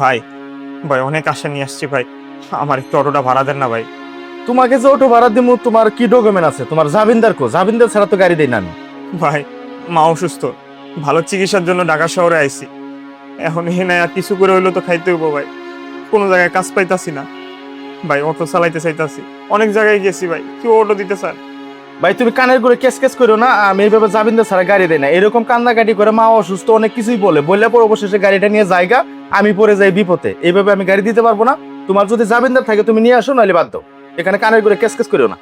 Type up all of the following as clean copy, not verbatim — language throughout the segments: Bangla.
ভাই ভাই অনেক আশা নিয়ে আসছি ভাই, আমার একটু অটোটা ভাড়া দেন না ভাই। তোমাকে যে অটো ভাড়া দিব, তোমার কি ডকুমেন্ট আছে? তোমার জামিনদার কো? জামিনদার ছাড়া তো গাড়ি দেই না আমি। ভাই মা অসুস্থ, ভালো চিকিৎসার জন্য ঢাকা শহরে আইছি। এখন এখানে আর কিছু করে হইলো তো খাইতে হইব ভাই, কোনো জায়গায় কাজ পাইতাছি না ভাই, অটো চালাইতে চাইতাছি, অনেক জায়গায় গেছি ভাই, কেউ অটো দিতে চান। ভাই তুমি কানের করে কেস কেস করো না, আমি এইভাবে জামিনদার ছাড়া গাড়ি দেই না। এরকম কান্নাকাটি করে মা অসুস্থ অনেক কিছুই বললে পরে অবশেষে গাড়িটা নিয়ে জায়গা, আমি পরে যাই বিপদে। এইভাবে আমি গাড়ি দিতে পারবো না। তোমার যদি জামিনদার থাকে তুমি নিয়ে আসো, নাহলে বাদ দাও। এখানে কানের করে কেস কেস করো না।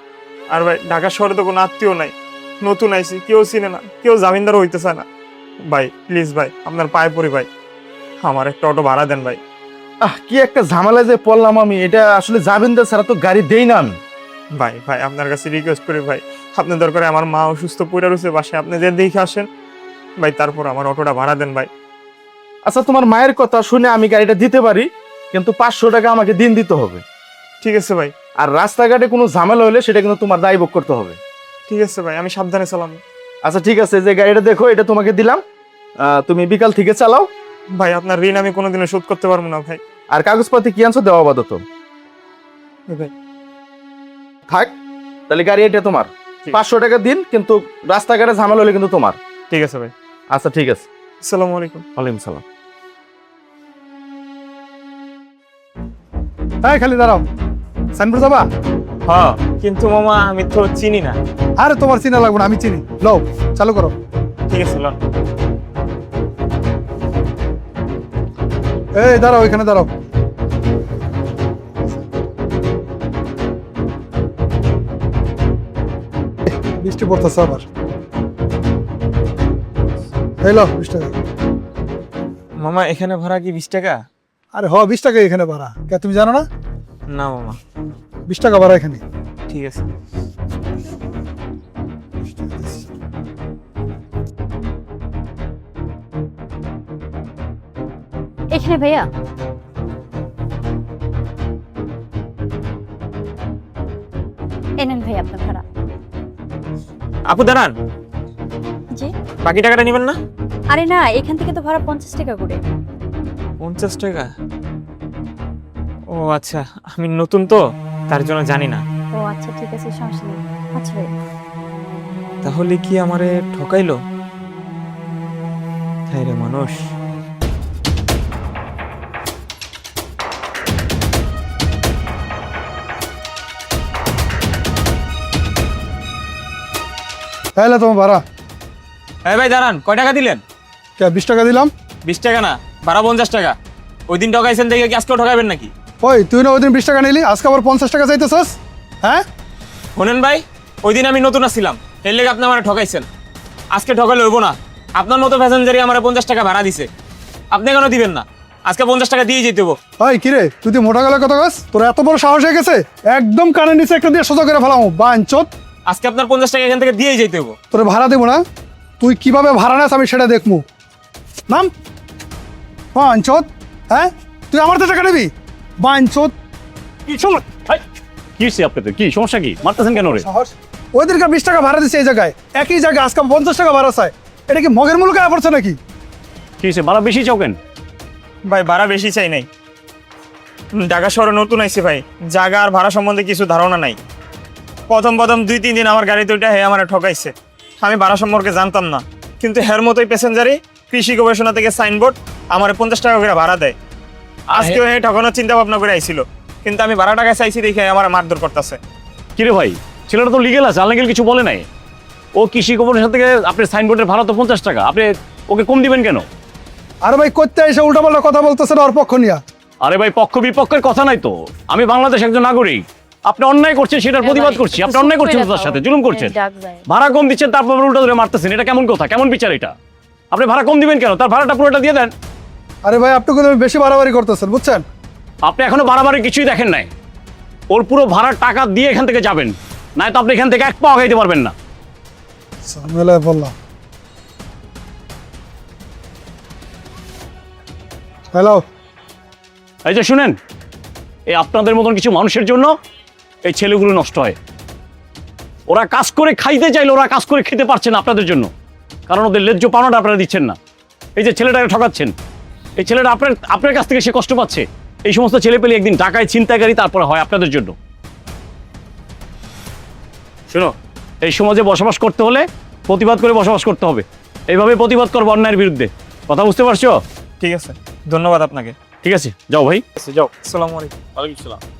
আর ভাই ঢাকা শহরে তো কোনো আত্মীয় নাই, নতুন আইছি, কেউ চিনে না, কেউ জামিনদার হইতে চায় না ভাই। প্লিজ ভাই আপনার পায়ে পড়ি ভাই, আমার একটা অটো ভাড়া দেন ভাই। কি একটা ঝামেলা যে পড়লাম আমি। এটা আসলে জামিনদার ছাড়া তো গাড়ি দেই না আমি। ভাই ভাই আপনার কাছে রিকোয়েস্ট করি ভাই, আপনি দরকারে আমার মা অসুস্থ পড়ে রয়েছে বাসায়, আপনি যে দেখে আসেন ভাই, তারপর আমার অটোটা ভাড়া দেন ভাই। আচ্ছা, তোমার মায়ের কথা শুনে আমি গাড়িটা দিতে পারি, কিন্তু 500 টাকা আমাকে দিন দিতে হবে। ঠিক আছে ভাই। আর রাস্তাঘাটে কোনো ঝামেলা হলে সেটা কিন্তু তোমার দায় ভোগ করতে হবে। ঠিক আছে ভাই, আমি সাবধানে চালাম। আচ্ছা ঠিক আছে, যে গাড়িটা দেখো এটা তোমাকে দিলাম, তুমি বিকাল থেকে চালাও। ভাই আপনার ঋণ আমি কোনোদিনও শোধ করতে পারবো না ভাই। আর কাগজপাতি কি আনছো দেওয়া আপাতত ভাই থাক। তাহলে গাড়ি এটা তোমার, ঠিক। 500 টাকা দিন, কিন্তু রাস্তাঘাটে ঝামেলা হলে কিন্তু তোমার। ঠিক আছে ভাই। আচ্ছা ঠিক আছে। আসসালামু আলাইকুম। ওয়ালাইকুম সালাম। হ্যাঁ, খালি দাঁড়াও। সাইনবোর্ড যাবা? হ্যাঁ কিন্তু মামা আমি তো চিনি না। আরে তোমার চিনা লাগবে না, আমি চিনি। লও, চালু করো। ঠিক আছে লন। এই দাঁড়াও, এখানে দাঁড়াও। বৃষ্টি পড়তেছে আবার। এই লো 20 টাকা। মামা এখানে ভাড়া কি 20 টাকা? আরে 20 টাকা এখানে ভাড়া। কে তুমি জানো না? না মামা। 20 টাকা ভাড়া এখানে। ঠিক আছে। এখানে ভাইয়া এনেন ভাই আপনার ভাড়া। আপু দাঁড়ান, জি? বাকি টাকাটা নেবেন না? আরে না, এখান থেকে তো ভাড়া 50 টাকা করে। 50 টাকা? ও আচ্ছা, আমি নতুন তো তার জন্য জানি না। ও আচ্ছা ঠিক আছে, সমস্যা নেই। আচ্ছা ভাই, তাহলে কি আমারে ঠকাইলো? হ্যাঁ রে মানুষ। তাহলে তোমার ভাড়া। এই ভাই দাঁড়ান, কয় টাকা দিলেন? কে 20 টাকা দিলাম? 20 টাকা না, ভাড়া 50 টাকা। ওই দিন ঠকাইছেন দেখে কি আজকেও ঠকাইবেন নাকি? ওই তুই না ওই দিন 20 টাকা নিলি, আজকে আবার 50 টাকা চাইতেছস? হ্যাঁ? শোনেন ভাই, ওই দিন আমি নতুন আসছিলাম, এর লেগে আপনি আমার ঠকাইছেন। আজকে ঠকাইলে হইব না। আপনার মতো প্যাসেঞ্জারই আমার 50 টাকা ভাড়া দিছে, আপনি কেন দিবেন না? আজকে 50 টাকা দিয়ে যেতে হবো। ওই কিরে, তুই তো মোটা গলায় কথা কস? তোর এত বড় সাহস হয়ে গেছে? একদম কানের নিচে একটা দিয়ে সোজা করে ফেলাম বাঞ্চত। আজকে আপনার 50 টাকা এখান থেকে দিয়ে যেতে হবো। তোর ভাড়া দেবো না, তুই কিভাবে ভাড়া নেস আমি সেটা দেখবো। নাম বাঞ্চত। হ্যাঁ, তুই আমার তো টাকা নিবি বাঞ্চত। কি হচ্ছে আপনাদের? কি সমস্যা? কি মারতেছেন কেন রে? সাহস! ওদেরকে 20 টাকা ভাড়া দিচ্ছে এই জায়গায়, একই জায়গায় আজকে 50 টাকা ভাড়া চাই। এটা কি মগের মূল গায়ে পড়ছে নাকি? কি হচ্ছে? ভাড়া বেশি চাও কেন? ভাই ভাড়া বেশি চাই নাই, ঢাকা শহরে নতুন আইছি ভাই, জায়গা আর ভাড়া সম্বন্ধে কিছু ধারণা নাই। প্রথম 2-3 দিন আমার গাড়িতে ওইটা হে আমার ঠকাইছে, আমি ভাড়া সম্পর্কে জানতাম না। কিন্তু হের মতোই প্যাসেঞ্জারই কৃষি গবেষণা থেকে সাইনবোর্ড আমার 50 টাকা করে ভাড়া দেয়। আজকেও হে ঠকানোর চিন্তা ভাবনা করে আইছিল, কিন্তু আমি ভাড়া টাকা চাইছি দেখে আমার মারধর করতেছে। কিরে ভাই, ছেলেটা তো লিগেল আছে, আনলিগেল কিছু বলে নাই। ও কৃষি কর্পোরেশন থেকে আপনার সাইনবোর্ডের ভাড়া তো 50 টাকা, আপনি ওকে কম দিবেন কেন? আরে ভাই, করতে এসে উল্টাপাল্টা কথা বলতেছে না ওর পক্ষ নিয়া। আরে ভাই, পক্ষ বিপক্ষের কথা নাই তো। আমি বাংলাদেশ একজন নাগরিক, আপনি অন্যায় করছেন সেটার প্রতিবাদ করছি। আপনি অন্যায় করছেন তার সাথে, জুলুম করছেন। ভাড়া কম দিচ্ছেন, তারপর উল্টা ধরে মারতেছেন, এটা কেমন কথা, কেমন বিচার এটা? আপনি ভাড়া কম দিবেন কেন? তার ভাড়াটা পুরোটা দিয়ে দেন। আরে ভাই, আপনি কিন্তু বেশি বাড়াবাড়ি করতেছেন, বুঝছেন? আপনি এখনো বাড়াবাড়ি কিছুই দেখেন নাই। ওর পুরো ভাড়ার টাকা দিয়ে এখান থেকে যাবেন, নাই তো আপনি এখান থেকে এক পাও খাইতে পারবেন না। ঝামেলায় বললাম। হ্যালো, এই যে শুনেন, এই আপনাদের মতন কিছু মানুষের জন্য এই ছেলেগুলো নষ্ট হয়। ওরা কাজ করে খাইতে চাইলে ওরা কাজ করে খেতে পারছে না আপনাদের জন্য, কারণ ওদের ন্যায্য পাওনাটা আপনারা দিচ্ছেন না। এই যে ছেলেটাকে ঠকাচ্ছেন, এই ছেলেটা আপনার আপনার কাছ থেকে সে কষ্ট পাচ্ছে। এই সমস্ত ছেলে পেলে একদিন ঢাকায় ছিনতাইকারী তারপরে হয় আপনাদের জন্য। শোনো, এই সমাজে বসবাস করতে হলে প্রতিবাদ করে বসবাস করতে হবে। এইভাবে প্রতিবাদ করবো অন্যায়ের বিরুদ্ধে। কথা বুঝতে পারছো? ঠিক আছে, ধন্যবাদ আপনাকে। ঠিক আছে, যাও ভাই। যাও, আসসালামু আলাইকুম। ওয়ালাইকুম আসসালাম।